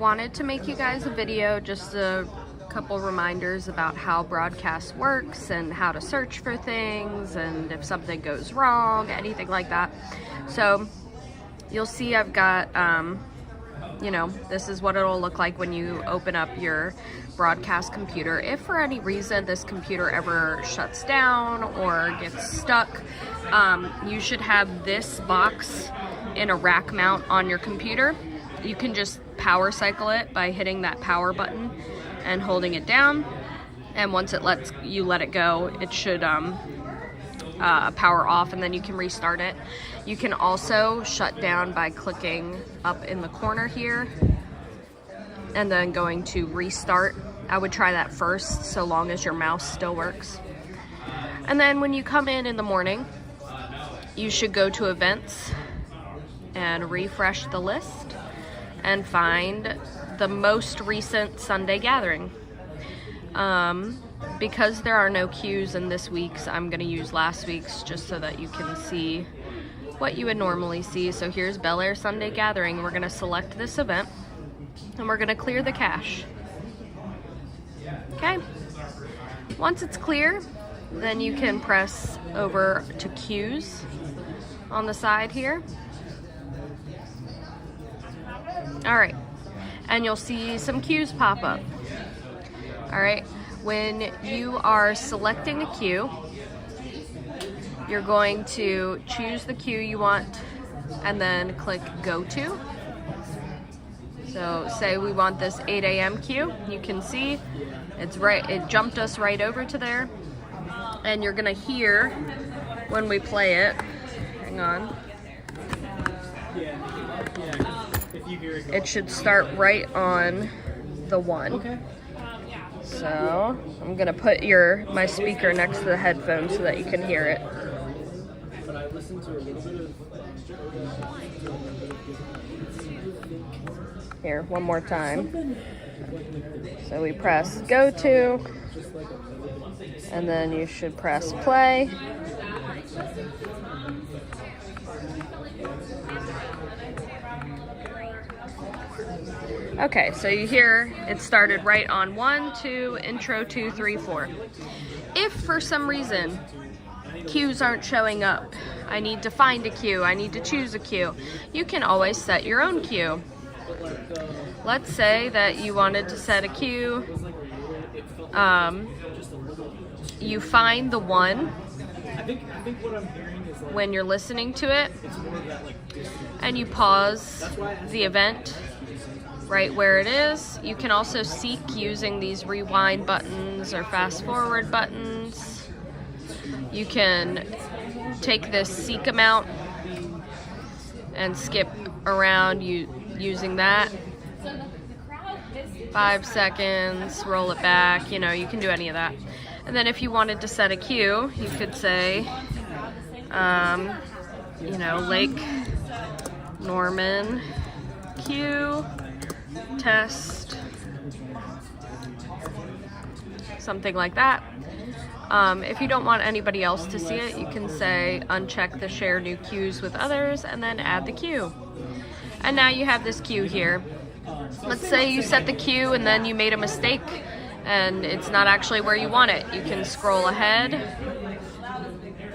wanted to make you guys a video, just a couple reminders about how broadcast works and how to search for things and if something goes wrong, anything like that. So you'll see I've got, this is what it'll look like when you open up your broadcast computer. If for any reason this computer ever shuts down or gets stuck, you should have this box in a rack mount on your computer. You can just power cycle it by hitting that power button and holding it down, and once it let it go, it should power off, and then you can restart it. You can also shut down by clicking up in the corner here and then going to restart. I would try that first, so long as your mouse still works. And then when you come in the morning, you should go to events and refresh the list and find the most recent Sunday gathering. Because there are no cues in this week's, I'm going to use last week's just so that you can see what you would normally see. So here's Bel Air Sunday Gathering. We're going to select this event and we're going to clear the cache. Okay. Once it's clear, then you can press over to cues on the side here. All right. And you'll see some cues pop up. All right. When you are selecting a cue, you're going to choose the cue you want and then click Go To. So say we want this 8 a.m. cue. You can see it jumped us right over to there. And you're gonna hear when we play it, hang on. It should start right on the 1. So I'm gonna put my speaker next to the headphones so that you can hear it. Here, one more time. So we press Go To, and then you should press play. Okay, so you hear it started right on 1, 2, intro 2, 3, 4. If for some reason cues aren't showing up, I need to find a cue, I need to choose a cue, you can always set your own cue. Let's say that you wanted to set a cue. You find the 1 when you're listening to it, and you pause the event right where it is. You can also seek using these rewind buttons or fast forward buttons. You can take this seek amount and skip around using that. 5 seconds, roll it back, you can do any of that. And then if you wanted to set a cue, you could say, Lake Norman cue, test, something like that. If you don't want anybody else to see it, you can say uncheck the share new cues with others and then add the cue. And now you have this cue here. Let's say you set the cue and then you made a mistake and it's not actually where you want it. You can scroll ahead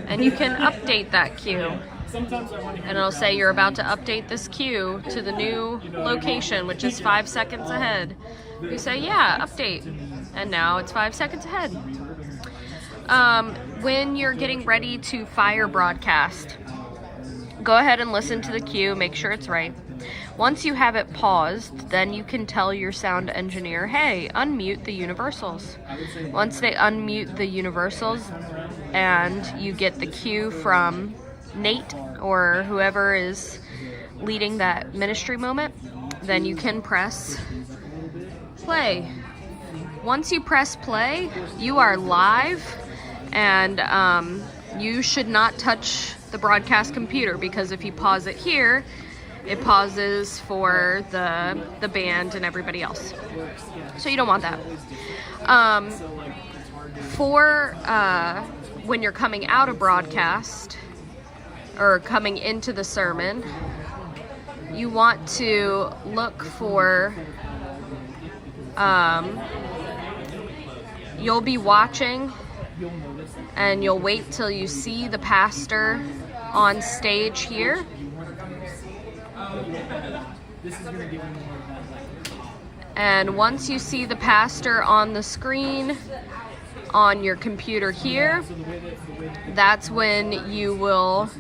and you can update that cue. And it'll say you're about to update this cue to the new location, which is 5 seconds ahead. You say, yeah, update. And now it's 5 seconds ahead. When you're getting ready to fire broadcast, go ahead and listen to the cue, make sure it's right. Once you have it paused, then you can tell your sound engineer, hey, unmute the universals. Once they unmute the universals and you get the cue from Nate or whoever is leading that ministry moment, then you can press play. Once you press play, you are live, and you should not touch the broadcast computer, because if you pause it here, it pauses for the band and everybody else. So you don't want that. When you're coming out of broadcast or coming into the sermon, you want to look for, you'll be watching and you'll wait till you see the pastor on stage here. And once you see the pastor on the screen on your computer here, that's when you will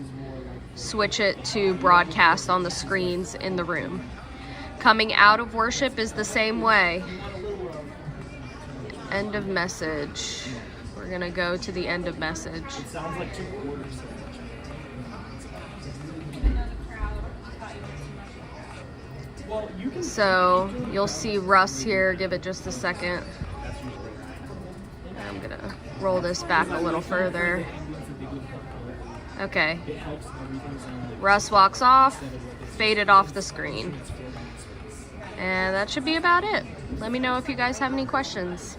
switch it to broadcast on the screens in the room. Coming out of worship is the same way. End of message. We're gonna go to the end of message. So you'll see Russ here. Give it just a second. I'm gonna roll this back a little further. Okay. Russ walks off, faded off the screen. And that should be about it. Let me know if you guys have any questions.